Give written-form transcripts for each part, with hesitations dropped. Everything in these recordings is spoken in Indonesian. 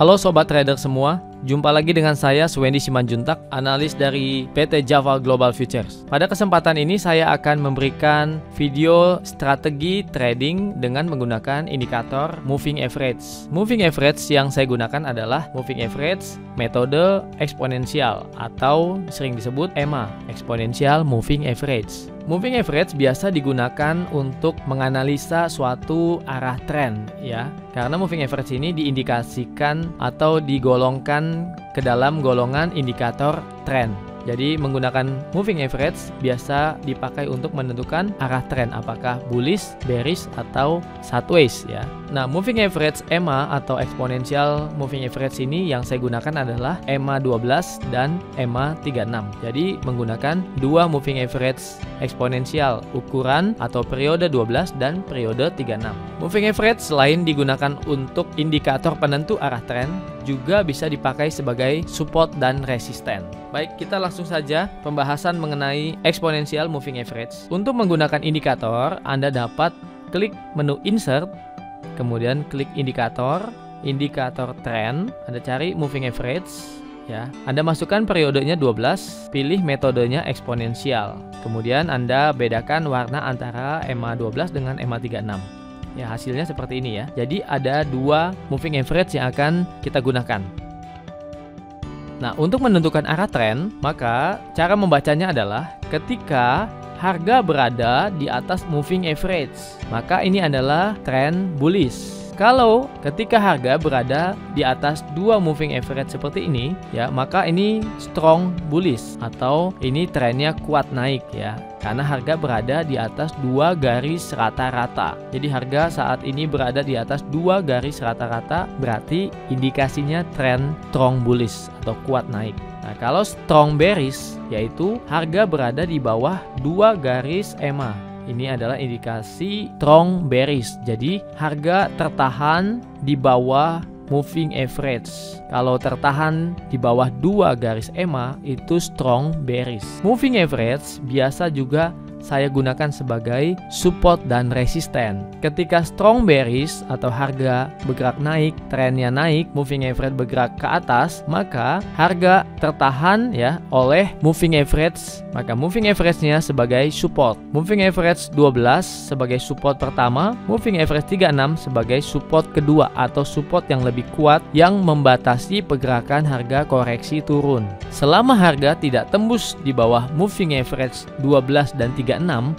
Halo Sobat Trader semua, jumpa lagi dengan saya Suwendi Simanjuntak, analis dari PT Java Global Futures. Pada kesempatan ini saya akan memberikan video strategi trading dengan menggunakan indikator Moving Average. Moving Average yang saya gunakan adalah Moving Average metode eksponensial atau sering disebut EMA, Exponential Moving Average. Moving average biasa digunakan untuk menganalisa suatu arah tren ya. Karena moving average ini diindikasikan atau digolongkan ke dalam golongan indikator tren. Jadi menggunakan moving average biasa dipakai untuk menentukan arah tren apakah bullish, bearish atau sideways ya. Nah, moving average EMA atau exponential moving average ini yang saya gunakan adalah EMA 12 dan EMA 36. Jadi menggunakan dua moving average eksponensial ukuran atau periode 12 dan periode 36. Moving average selain digunakan untuk indikator penentu arah tren, juga bisa dipakai sebagai support dan resisten. Baik, kita langsung saja pembahasan mengenai exponential moving average. Untuk menggunakan indikator, Anda dapat klik menu insert, kemudian klik indikator trend, Anda cari moving average ya. Anda masukkan periodenya 12, pilih metodenya eksponensial. Kemudian Anda bedakan warna antara EMA 12 dengan EMA 36. Ya, hasilnya seperti ini ya. Jadi ada dua moving average yang akan kita gunakan. Nah, untuk menentukan arah tren, maka cara membacanya adalah ketika harga berada di atas moving average, maka ini adalah tren bullish. Kalau ketika harga berada di atas dua moving average seperti ini ya, maka ini strong bullish atau ini trennya kuat naik ya. Karena harga berada di atas dua garis rata-rata. Jadi harga saat ini berada di atas dua garis rata-rata, berarti indikasinya tren strong bullish atau kuat naik. Nah, kalau strong bearish yaitu harga berada di bawah dua garis EMA. Ini adalah indikasi strong bearish. Jadi harga tertahan di bawah moving average. Kalau tertahan di bawah dua garis EMA itu strong bearish. Moving average biasa juga saya gunakan sebagai support dan resisten. Ketika strong bearish atau harga bergerak naik, trennya naik, moving average bergerak ke atas, maka harga tertahan ya oleh moving average, maka moving average-nya sebagai support. Moving average 12 sebagai support pertama, moving average 36 sebagai support kedua atau support yang lebih kuat yang membatasi pergerakan harga koreksi turun. Selama harga tidak tembus di bawah moving average 12 dan 36,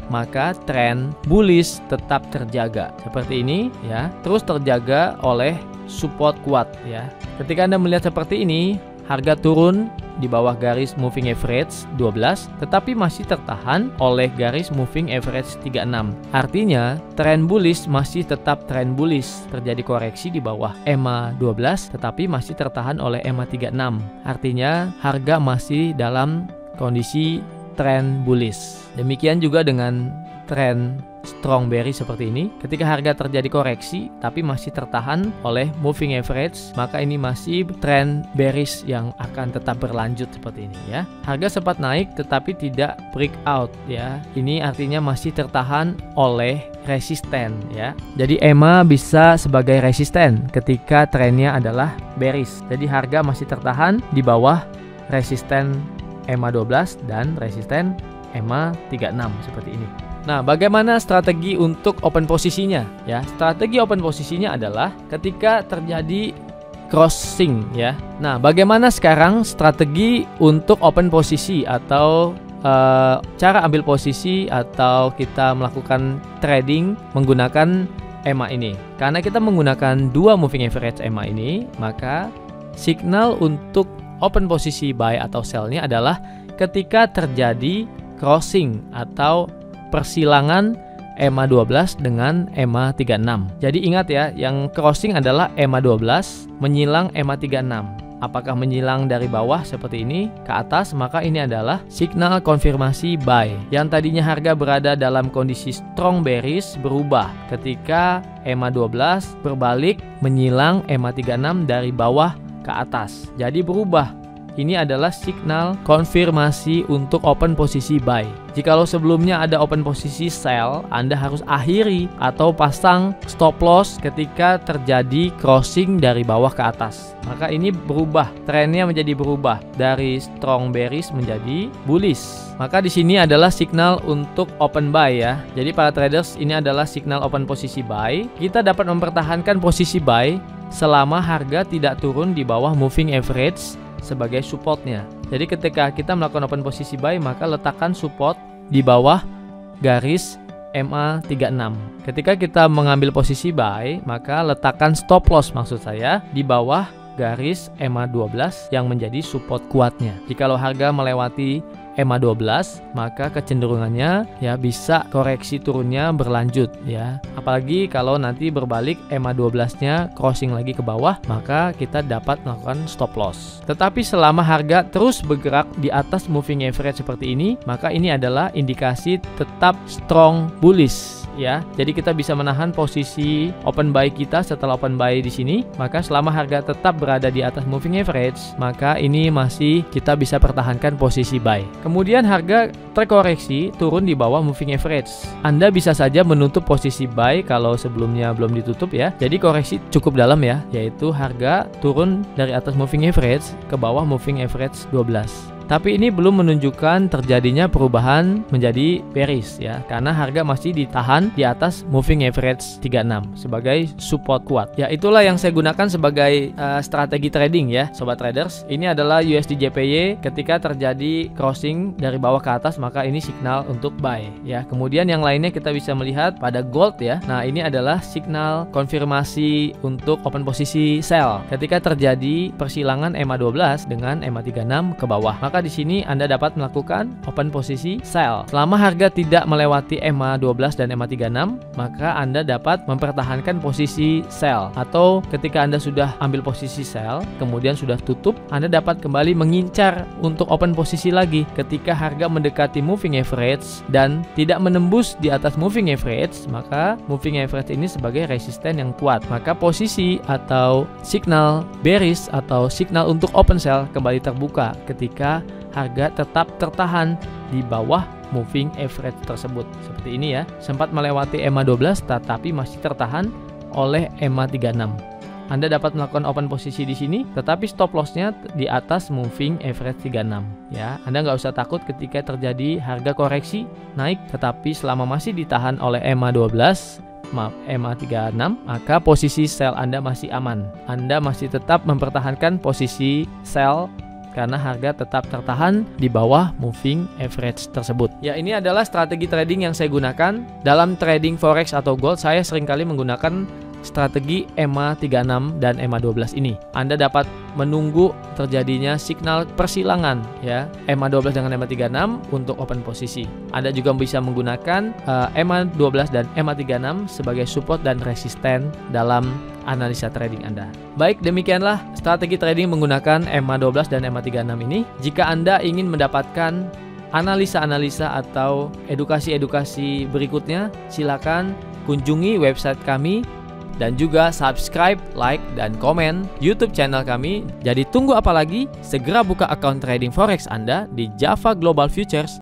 maka tren bullish tetap terjaga seperti ini ya, terus terjaga oleh support kuat ya. Ketika Anda melihat seperti ini, harga turun di bawah garis moving average 12 tetapi masih tertahan oleh garis moving average 36. Artinya tren bullish masih tetap tren bullish. Terjadi koreksi di bawah EMA 12 tetapi masih tertahan oleh EMA 36. Artinya harga masih dalam kondisi tren bullish. Demikian juga dengan tren strong bearish seperti ini. Ketika harga terjadi koreksi tapi masih tertahan oleh moving average, maka ini masih tren bearish yang akan tetap berlanjut seperti ini ya. Harga sempat naik tetapi tidak breakout ya. Ini artinya masih tertahan oleh resisten ya. Jadi EMA bisa sebagai resisten ketika trennya adalah bearish. Jadi harga masih tertahan di bawah resisten EMA 12 dan resisten EMA 36 seperti ini. Nah, bagaimana strategi untuk open posisinya ya? Strategi open posisinya adalah ketika terjadi crossing ya. Nah, bagaimana sekarang strategi untuk open posisi atau cara ambil posisi atau kita melakukan trading menggunakan EMA ini? Karena kita menggunakan dua moving average EMA ini, maka signal untuk open posisi buy atau sell-nya adalah ketika terjadi crossing atau persilangan EMA 12 dengan EMA 36. Jadi ingat ya, yang crossing adalah EMA 12 menyilang EMA 36. Apakah menyilang dari bawah seperti ini ke atas, maka ini adalah signal konfirmasi buy. Yang tadinya harga berada dalam kondisi strong bearish berubah ketika EMA 12 berbalik menyilang EMA 36 dari bawah ke atas. Jadi berubah ini adalah signal konfirmasi untuk open posisi buy. Jikalau sebelumnya ada open posisi sell, Anda harus akhiri atau pasang stop loss ketika terjadi crossing dari bawah ke atas. Maka ini berubah, trennya menjadi berubah dari strong bearish menjadi bullish. Maka di sini adalah signal untuk open buy ya. Jadi para traders, ini adalah signal open posisi buy. Kita dapat mempertahankan posisi buy selama harga tidak turun di bawah moving average sebagai supportnya. Jadi ketika kita melakukan open posisi buy, maka letakkan support di bawah garis MA36. Ketika kita mengambil posisi buy, maka letakkan stop loss maksud saya di bawah garis MA12 yang menjadi support kuatnya. Jikalau harga melewati MA12, maka kecenderungannya ya bisa koreksi turunnya berlanjut ya. Apalagi kalau nanti berbalik MA12-nya crossing lagi ke bawah, maka kita dapat melakukan stop loss. Tetapi selama harga terus bergerak di atas moving average seperti ini, maka ini adalah indikasi tetap strong bullish ya. Jadi kita bisa menahan posisi open buy kita setelah open buy di sini, maka selama harga tetap berada di atas moving average, maka ini masih kita bisa pertahankan posisi buy. Kemudian harga terkoreksi turun di bawah moving average. Anda bisa saja menutup posisi buy kalau sebelumnya belum ditutup ya. Jadi koreksi cukup dalam ya, yaitu harga turun dari atas moving average ke bawah moving average 12. Tapi ini belum menunjukkan terjadinya perubahan menjadi bearish ya, karena harga masih ditahan di atas moving average 36 sebagai support kuat. Ya, itulah yang saya gunakan sebagai strategi trading ya, sobat traders. Ini adalah USD JPY ketika terjadi crossing dari bawah ke atas, maka ini signal untuk buy ya. Kemudian yang lainnya kita bisa melihat pada gold ya. Nah, ini adalah signal konfirmasi untuk open posisi sell ketika terjadi persilangan MA12 dengan MA36 ke bawah. Maka di sini Anda dapat melakukan open posisi sell. Selama harga tidak melewati MA12 dan MA36, maka Anda dapat mempertahankan posisi sell. Atau ketika Anda sudah ambil posisi sell, kemudian sudah tutup, Anda dapat kembali mengincar untuk open posisi lagi ketika harga mendekati moving average dan tidak menembus di atas moving average, maka moving average ini sebagai resisten yang kuat. Maka posisi atau signal bearish atau signal untuk open sell kembali terbuka ketika harga tetap tertahan di bawah moving average tersebut. Seperti ini ya, sempat melewati MA12 tetapi masih tertahan oleh MA36. Anda dapat melakukan open posisi di sini, tetapi stop lossnya di atas moving average 36 ya. Anda nggak usah takut ketika terjadi harga koreksi naik, tetapi selama masih ditahan oleh MA12, MA36, maka posisi sell Anda masih aman. Anda masih tetap mempertahankan posisi sell karena harga tetap tertahan di bawah moving average tersebut. Ya, ini adalah strategi trading yang saya gunakan. Dalam trading forex atau gold, saya seringkali menggunakan strategi MA36 dan MA12 ini. Anda dapat menunggu terjadinya signal persilangan ya, MA12 dengan MA36 untuk open posisi. Anda juga bisa menggunakan MA12 dan MA36 sebagai support dan resisten dalam analisa trading Anda. Baik, demikianlah strategi trading menggunakan MA12 dan MA36 ini. Jika Anda ingin mendapatkan analisa-analisa atau edukasi-edukasi berikutnya, silakan kunjungi website kami dan juga subscribe, like, dan komen YouTube channel kami. Jadi tunggu apa lagi? Segera buka akun trading forex Anda di Java Global Futures.